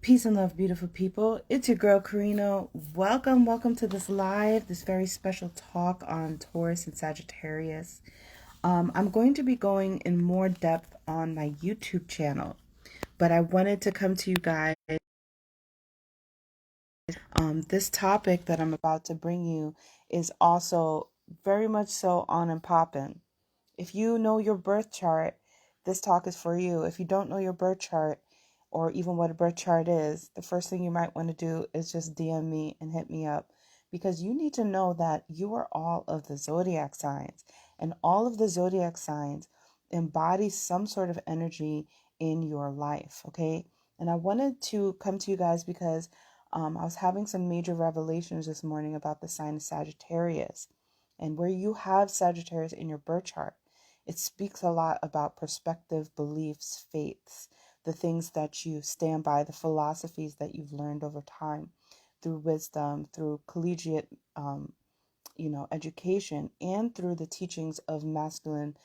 Peace and love, beautiful people. It's your girl, Karina. Welcome to this this very special talk on Taurus and Sagittarius. I'm going to be going in more depth on my YouTube channel, but I wanted to come to you guys. This topic that I'm about to bring you is also very much so on and poppin'. If you know your birth chart, this talk is for you. If you don't know your birth chart or even what a birth chart is, the first thing you might want to do is just DM me and hit me up, because you need to know that you are all of the zodiac signs, and all of the zodiac signs embody some sort of energy in your life, okay? And I wanted to come to you guys because I was having some major revelations this morning about the sign of Sagittarius. And where you have Sagittarius in your birth chart, it speaks a lot about perspective, beliefs, faiths, the things that you stand by, the philosophies that you've learned over time through wisdom, through collegiate, education, and through the teachings of masculine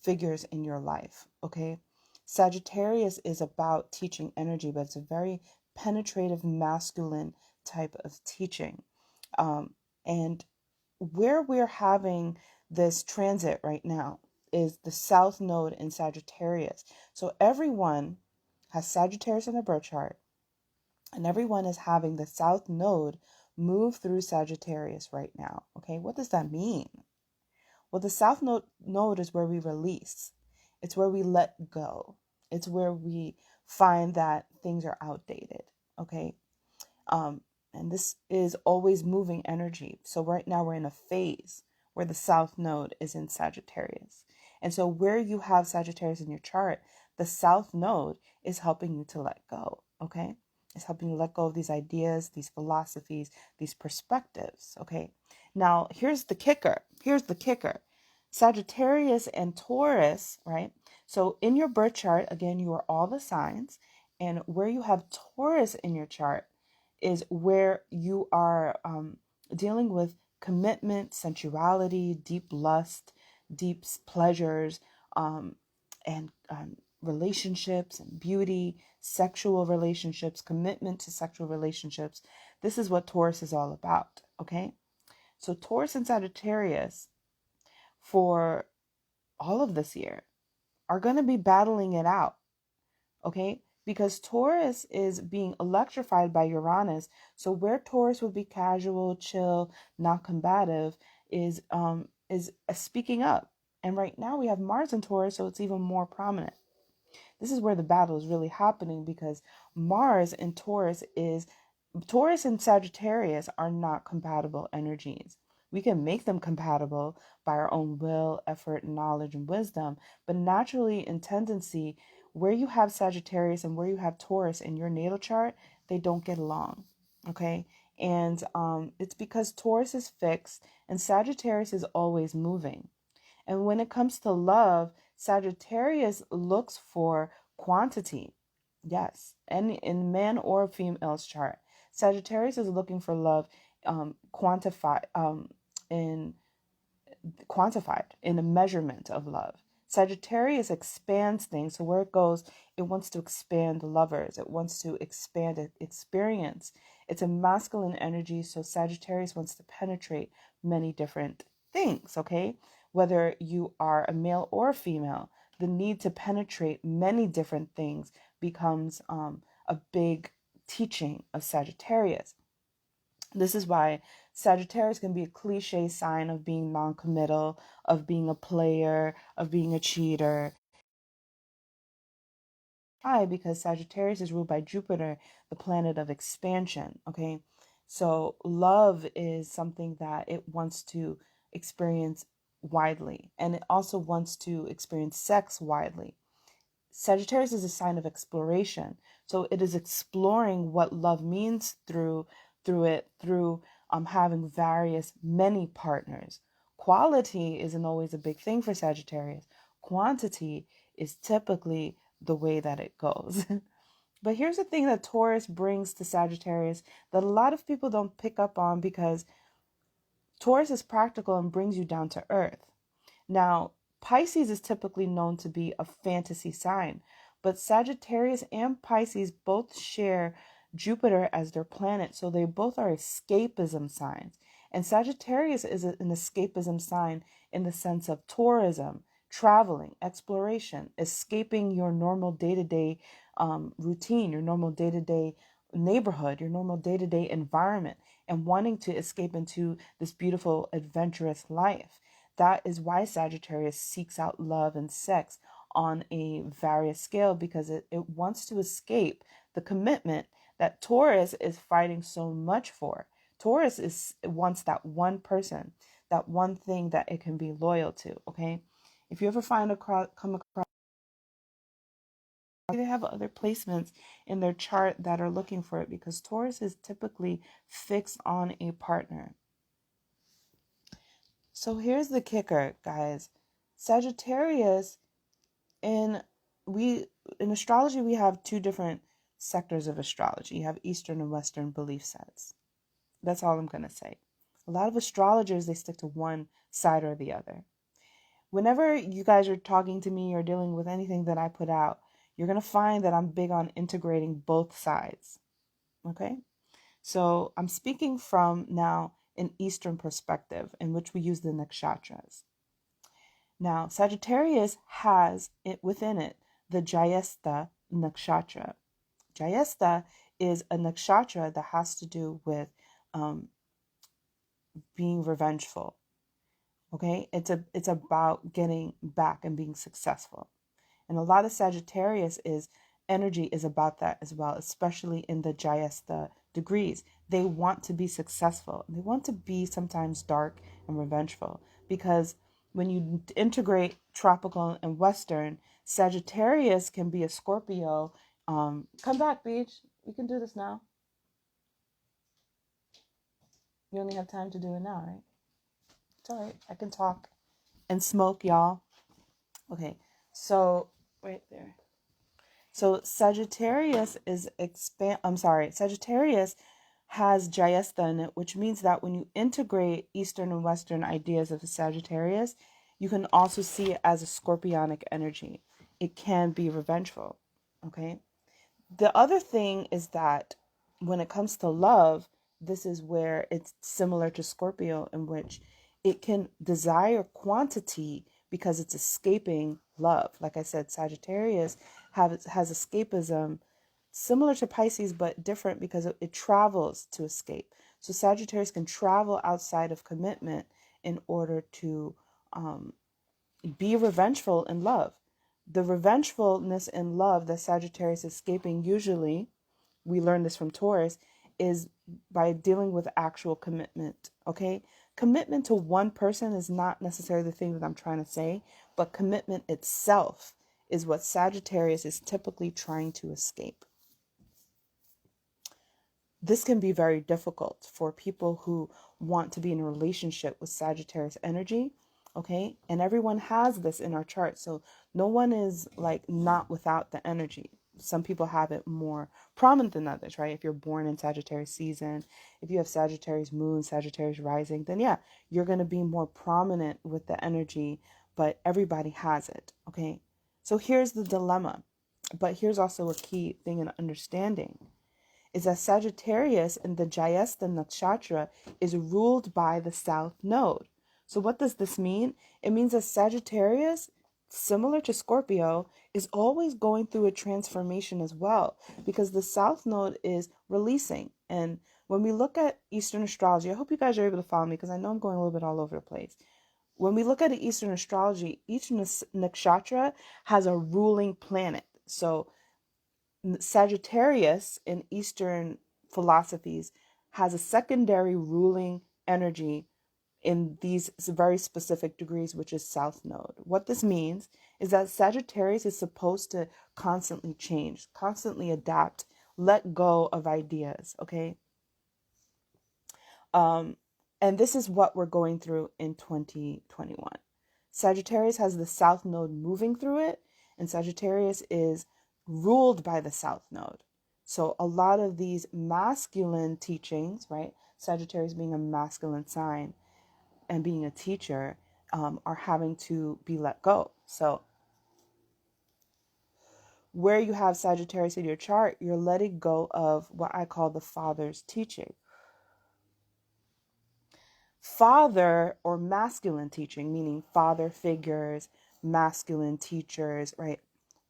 figures in your life. Okay. Sagittarius is about teaching energy, but it's a very penetrative masculine type of teaching. And where we're having this transit right now is the South Node in Sagittarius. So everyone has Sagittarius in their birth chart, and everyone is having the South Node move through Sagittarius right now. Okay, what does that mean? Well, the South Node is where we release. It's where we let go. It's where we find that things are outdated. Okay. And this is always moving energy. So right now we're in a phase where the South Node is in Sagittarius. And so where you have Sagittarius in your chart, the South Node is helping you to let go. Okay. It's helping you let go of these ideas, these philosophies, these perspectives. Okay. Now, here's the kicker. Sagittarius and Taurus, right? So in your birth chart, again, you are all the signs. And where you have Taurus in your chart is where you are dealing with commitment, sensuality, deep lust, deep pleasures, and relationships and beauty, sexual relationships, commitment to sexual relationships. This is what Taurus is all about, okay? So Taurus and Sagittarius for all of this year are going to be battling it out, okay? Because Taurus is being electrified by Uranus. So where Taurus would be casual, chill, not combative, is speaking up. And right now we have Mars in Taurus, so it's even more prominent. This is where the battle is really happening, because Mars in Taurus and Sagittarius are not compatible energies. We can make them compatible by our own will, effort, knowledge, and wisdom. But naturally, in tendency, where you have Sagittarius and where you have Taurus in your natal chart, they don't get along. Okay. And it's because Taurus is fixed and Sagittarius is always moving. And when it comes to love, Sagittarius looks for quantity. Yes. And in man or female's chart, Sagittarius is looking for love in quantified in a measurement of love. Sagittarius expands things. So where it goes, it wants to expand lovers. It wants to expand experience. It's a masculine energy. So Sagittarius wants to penetrate many different things. Okay. Whether you are a male or a female, the need to penetrate many different things becomes a big teaching of Sagittarius. This is why Sagittarius can be a cliche sign of being non-committal, of being a player, of being a cheater. Why? Because Sagittarius is ruled by Jupiter, the planet of expansion. Okay. So love is something that it wants to experience widely, and it also wants to experience sex widely. Sagittarius is a sign of exploration. So it is exploring what love means through having many partners. Quality isn't always a big thing for Sagittarius. Quantity is typically the way that it goes. But here's the thing that Taurus brings to Sagittarius that a lot of people don't pick up on, because Taurus is practical and brings you down to earth. Now, Pisces is typically known to be a fantasy sign, But Sagittarius and Pisces both share Jupiter as their planet, so they both are escapism signs. And Sagittarius is an escapism sign in the sense of tourism, traveling, exploration, escaping your normal day-to-day routine, your normal day-to-day neighborhood, your normal day-to-day environment, and wanting to escape into this beautiful, adventurous life. That is why Sagittarius seeks out love and sex on a various scale, because it wants to escape the commitment that Taurus is fighting so much for. Taurus wants that one person, that one thing that it can be loyal to, okay? If you ever come across, they have other placements in their chart that are looking for it, because Taurus is typically fixed on a partner. So here's the kicker, guys. Sagittarius, in astrology, we have two different sectors of astrology. You have Eastern and Western belief sets. That's all I'm going to say. A lot of astrologers, they stick to one side or the other. Whenever you guys are talking to me or dealing with anything that I put out, you're going to find that I'm big on integrating both sides. Okay? So I'm speaking from now an Eastern perspective in which we use the nakshatras. Now, Sagittarius has it within it the Jayesta nakshatra. Jayesta is a nakshatra that has to do with being revengeful. Okay, it's about getting back and being successful. And a lot of Sagittarius energy is about that as well, especially in the Jayesta degrees. They want to be successful. They want to be sometimes dark and revengeful, because when you integrate tropical and Western, Sagittarius can be a Scorpio. Come back, Beach. We can do this now. You only have time to do it now, right? It's all right. I can talk and smoke, y'all. Okay, so right there. So Sagittarius Sagittarius has Jayesta in it, which means that when you integrate Eastern and Western ideas of the Sagittarius, you can also see it as a scorpionic energy. It can be revengeful, okay? The other thing is that when it comes to love, this is where it's similar to Scorpio, in which it can desire quantity because it's escaping love. Like I said, Sagittarius has escapism similar to Pisces, but different because it travels to escape. So Sagittarius can travel outside of commitment in order to be revengeful in love. The revengefulness in love that Sagittarius is escaping, usually, we learn this from Taurus, is by dealing with actual commitment, okay? Commitment to one person is not necessarily the thing that I'm trying to say, but commitment itself is what Sagittarius is typically trying to escape. This can be very difficult for people who want to be in a relationship with Sagittarius energy, okay? And everyone has this in our chart, so no one is like not without the energy. Some people have it more prominent than others, right? If you're born in Sagittarius season, if you have Sagittarius moon, Sagittarius rising, then yeah, you're going to be more prominent with the energy, but everybody has it, okay? So here's the dilemma, but here's also a key thing in understanding, is that Sagittarius in the Jayesta nakshatra is ruled by the South Node. So what does this mean? It means that Sagittarius, similar to Scorpio, is always going through a transformation as well, because the South Node is releasing. And when we look at Eastern astrology, I hope you guys are able to follow me, because I know I'm going a little bit all over the place. When we look at Eastern astrology, each nakshatra has a ruling planet. So Sagittarius in Eastern philosophies has a secondary ruling energy in these very specific degrees, which is South Node. What this means is that Sagittarius is supposed to constantly change, constantly adapt, let go of ideas, okay? And this is what we're going through in 2021. Sagittarius has the South Node moving through it, and Sagittarius is ruled by the South Node. So a lot of these masculine teachings, right? Sagittarius being a masculine sign and being a teacher, are having to be let go. So where you have Sagittarius in your chart, you're letting go of what I call the father's teaching. Father or masculine teaching, meaning father figures, masculine teachers, right?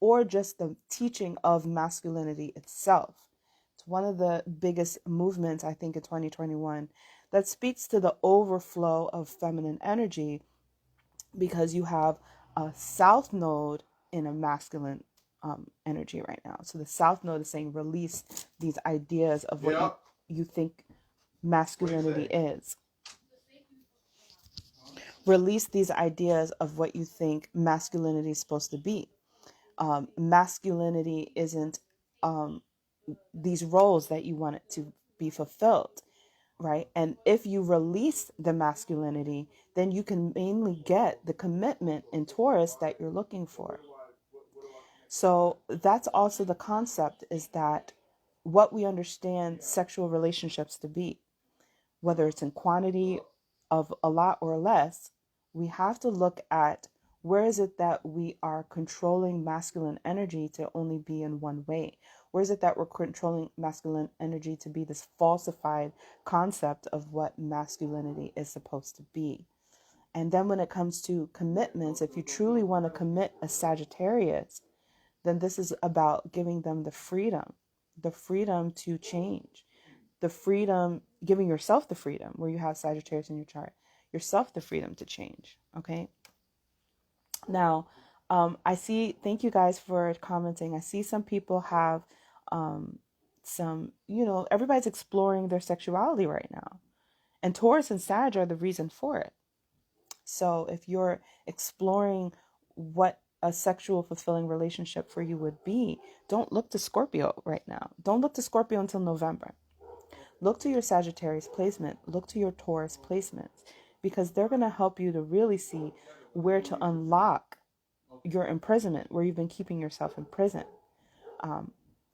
Or just the teaching of masculinity itself. It's one of the biggest movements, I think, in 2021 that speaks to the overflow of feminine energy, because you have a south node in a masculine energy right now. So the south node is saying release these ideas of what you think masculinity is. Release these ideas of what you think masculinity is supposed to be. Masculinity isn't these roles that you want it to be fulfilled, right? And if you release the masculinity, then you can mainly get the commitment in Taurus that you're looking for. So that's also the concept, is that what we understand sexual relationships to be, whether it's in quantity of a lot or less, we have to look at where is it that we are controlling masculine energy to only be in one way? Where is it that we're controlling masculine energy to be this falsified concept of what masculinity is supposed to be? And then when it comes to commitments, if you truly want to commit a Sagittarius, then this is about giving them the freedom to change, the freedom, giving yourself the freedom, where you have Sagittarius in your chart, yourself the freedom to change. Okay. Now, I see, thank you guys for commenting. I see some people have some, everybody's exploring their sexuality right now. And Taurus and Sag are the reason for it. So if you're exploring what a sexual fulfilling relationship for you would be, don't look to Scorpio right now. Don't look to Scorpio until November. Look to your Sagittarius placement. Look to your Taurus placements, because they're going to help you to really see where to unlock your imprisonment, where you've been keeping yourself in prison.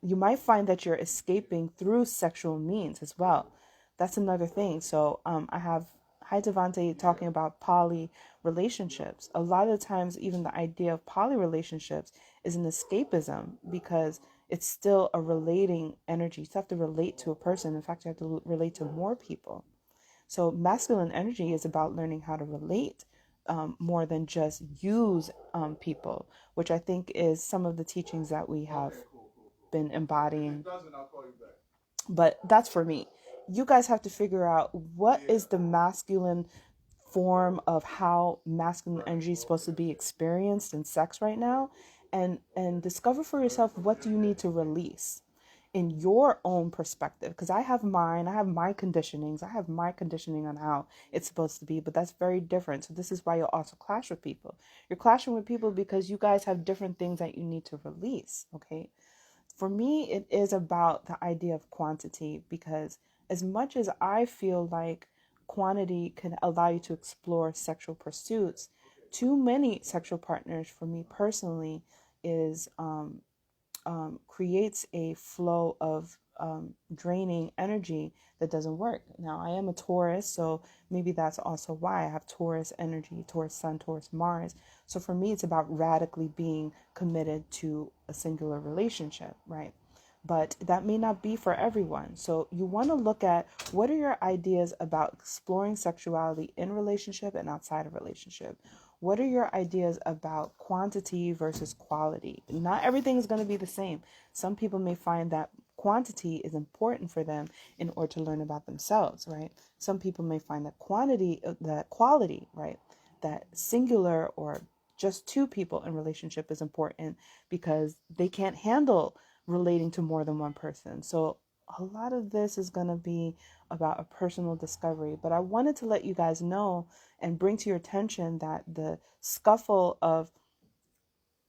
You might find that you're escaping through sexual means as well. That's another thing. So I have Hi Devante talking about poly relationships. A lot of the times, even the idea of poly relationships is an escapism, because it's still a relating energy. You have to relate to a person. In fact, you have to relate to more people. So masculine energy is about learning how to relate more than just use people, which I think is some of the teachings that we have been embodying. But that's for me. You guys have to figure out what is the masculine form of how masculine energy is supposed to be experienced in sex right now, and discover for yourself, what do you need to release in your own perspective, because I have mine. I have my conditionings. I have my conditioning on how it's supposed to be, but that's very different. So this is why you'll also clash with people. You're clashing with people because you guys have different things that you need to release. Okay. For me, it is about the idea of quantity, because as much as I feel like quantity can allow you to explore sexual pursuits, too many sexual partners, for me personally, is creates a flow of draining energy that doesn't work. Now, I am a Taurus, so maybe that's also why I have Taurus energy, Taurus Sun, Taurus Mars. So for me, it's about radically being committed to a singular relationship, right? But that may not be for everyone. So you want to look at, what are your ideas about exploring sexuality in relationship and outside of relationship? What are your ideas about quantity versus quality? Not everything is going to be the same. Some people may find that quantity is important for them in order to learn about themselves, right? Some people may find that quality, right? That singular or just two people in relationship is important, because they can't handle relating to more than one person. So a lot of this is going to be about a personal discovery, but I wanted to let you guys know and bring to your attention that the scuffle of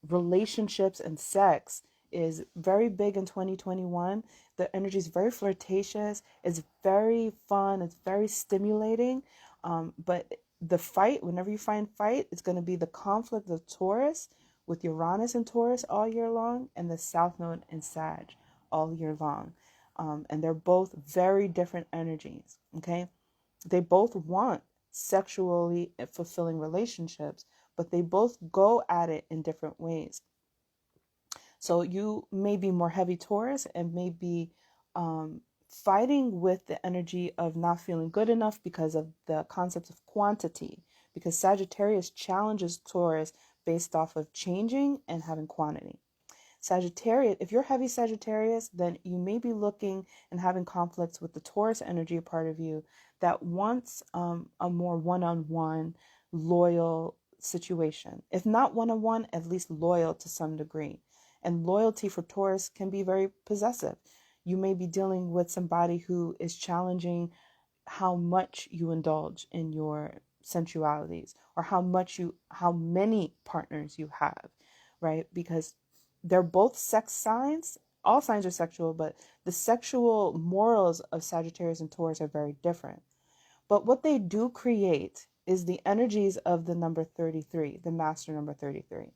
relationships and sex is very big in 2021. The energy is very flirtatious. It's very fun. It's very stimulating. But the fight, whenever you find fight, it's going to be the conflict of Taurus with Uranus and Taurus all year long, and the South Node in Sag all year long. And they're both very different energies. Okay. They both want sexually fulfilling relationships, but they both go at it in different ways. So you may be more heavy Taurus and may be fighting with the energy of not feeling good enough because of the concept of quantity. Because Sagittarius challenges Taurus based off of changing and having quantity. Sagittarius, if you're heavy Sagittarius, then you may be looking and having conflicts with the Taurus energy part of you that wants a more one-on-one, loyal situation. If not one-on-one, at least loyal to some degree. And loyalty for Taurus can be very possessive. You may be dealing with somebody who is challenging how much you indulge in your sensualities, or how many partners you have, right? Because they're both sex signs. All signs are sexual, but the sexual morals of Sagittarius and Taurus are very different. But what they do create is the energies of the number 33, the master number 33.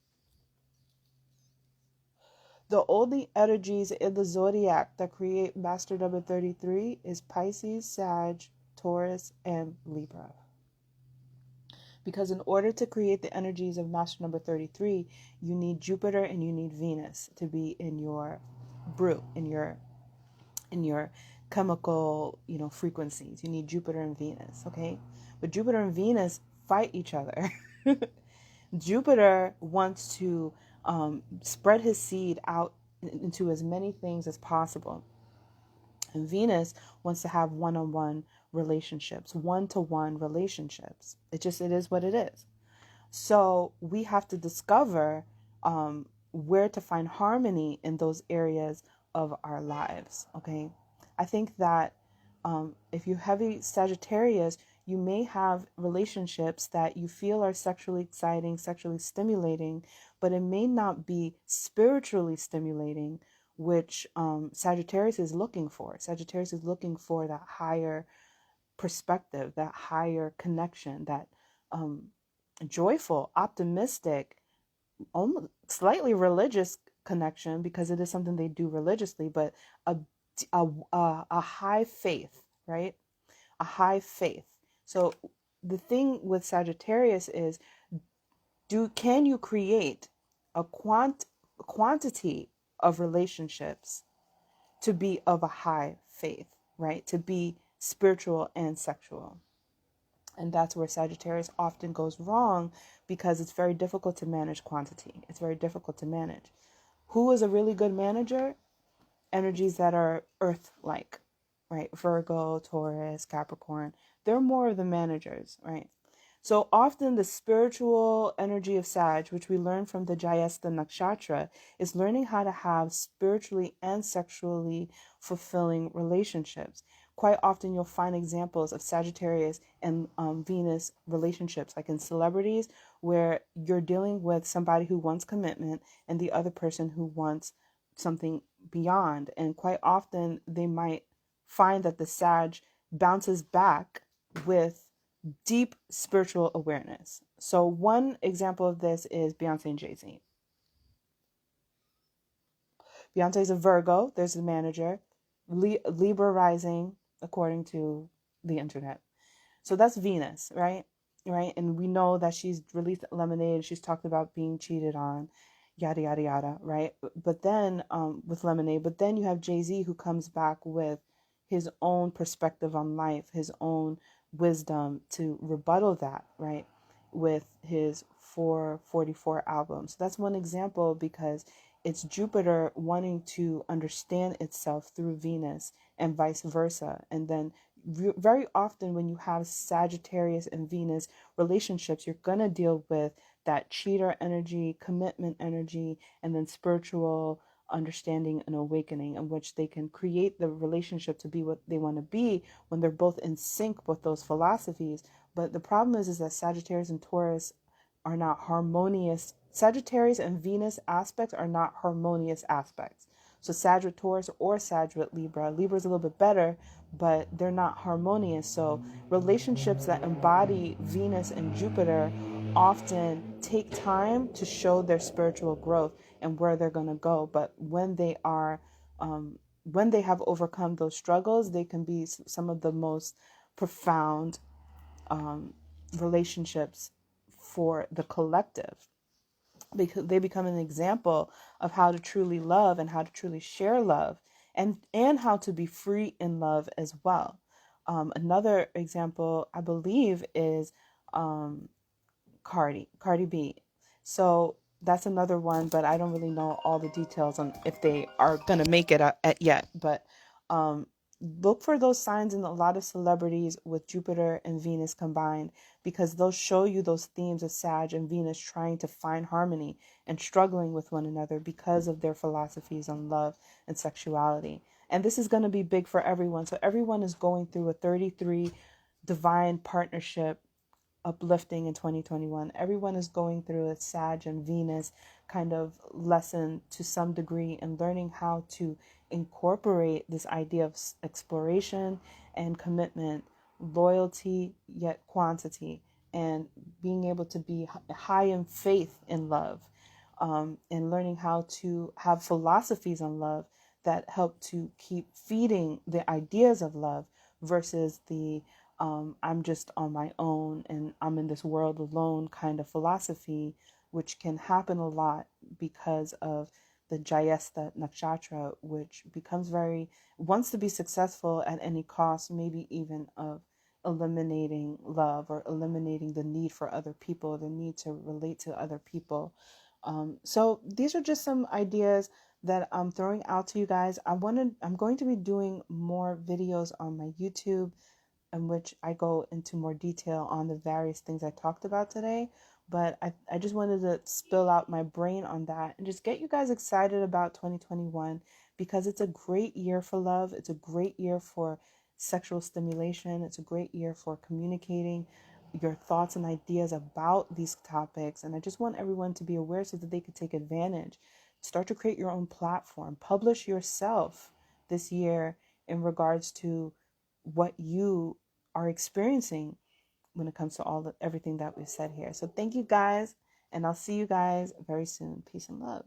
The only energies in the zodiac that create master number 33 is Pisces, Sag, Taurus, and Libra. Because in order to create the energies of master number 33, you need Jupiter and you need Venus to be in your brew, in your chemical, frequencies. You need Jupiter and Venus, okay? But Jupiter and Venus fight each other. Jupiter wants to spread his seed out into as many things as possible. And Venus wants to have one-on-one relationships, one-to-one relationships. It is what it is. So we have to discover where to find harmony in those areas of our lives. Okay. I think that if you heavy Sagittarius, you may have relationships that you feel are sexually exciting, sexually stimulating, but it may not be spiritually stimulating, which Sagittarius is looking for. Sagittarius is looking for that higher perspective, that higher connection, that joyful, optimistic, almost slightly religious connection, because it is something they do religiously, but a high faith, right? A high faith. So the thing with Sagittarius is, can you create a quantity of relationships to be of a high faith, right? To be spiritual and sexual. And that's where Sagittarius often goes wrong, because it's very difficult to manage quantity. It's very difficult to manage. Who is a really good manager? Energies that are earth-like, right? Virgo, Taurus, Capricorn. They're more of the managers, right? So often the spiritual energy of Sag, which we learn from the Jayesta Nakshatra, is learning how to have spiritually and sexually fulfilling relationships. Quite often you'll find examples of Sagittarius and Venus relationships, like in celebrities, where you're dealing with somebody who wants commitment and the other person who wants something beyond. And quite often they might find that the Sag bounces back with deep spiritual awareness. So one example of this is Beyonce and Jay-Z. Beyonce is a Virgo. There's the manager. Libra rising, according to the internet. So that's Venus, right? Right? And we know that she's released Lemonade. She's talked about being cheated on, yada, yada, yada, right? But then with Lemonade, but then you have Jay-Z, who comes back with his own perspective on life, his own wisdom to rebuttal that, right? With his 444 album. So that's one example, because it's Jupiter wanting to understand itself through Venus and vice versa. And then very often when you have Sagittarius and Venus relationships, you're going to deal with that cheater energy, commitment energy, and then spiritual understanding and awakening, in which they can create the relationship to be what they want to be when they're both in sync with those philosophies. But the problem is that Sagittarius and Taurus are not harmonious. Sagittarius and Venus aspects are not harmonious aspects. So Sag with Taurus or Sag with Libra. Libra is a little bit better, but they're not harmonious. So relationships that embody Venus and Jupiter often take time to show their spiritual growth and where they're going to go. But when they have overcome those struggles, they can be some of the most profound relationships for the collective. because they become an example of how to truly love and how to truly share love, and how to be free in love as well. Another example, I believe, is um, Cardi B. So that's another one, but I don't really know all the details on if they are gonna make it at yet. But um, look for those signs in a lot of celebrities with Jupiter and Venus combined, because they'll show you those themes of Sag and Venus trying to find harmony and struggling with one another because of their philosophies on love and sexuality. And this is going to be big for everyone. So everyone is going through a 33 divine partnership uplifting in 2021. Everyone is going through a Sag and Venus kind of lesson to some degree, and learning how to incorporate this idea of exploration and commitment, loyalty yet quantity, and being able to be high in faith in love, and learning how to have philosophies on love that help to keep feeding the ideas of love versus the I'm just on my own and I'm in this world alone kind of philosophy, which can happen a lot because of the Jayesta nakshatra, which becomes very, wants to be successful at any cost, maybe even of eliminating love or eliminating the need for other people, the need to relate to other people. So these are just some ideas that I'm throwing out to you guys. I'm going to be doing more videos on my YouTube in which I go into more detail on the various things I talked about today. But I just wanted to spill out my brain on that and just get you guys excited about 2021, because it's a great year for love. It's a great year for sexual stimulation. It's a great year for communicating your thoughts and ideas about these topics. And I just want everyone to be aware so that they could take advantage. Start to create your own platform. Publish yourself this year in regards to what you are experiencing when it comes to everything that we've said here. So thank you guys, and I'll see you guys very soon. Peace and love.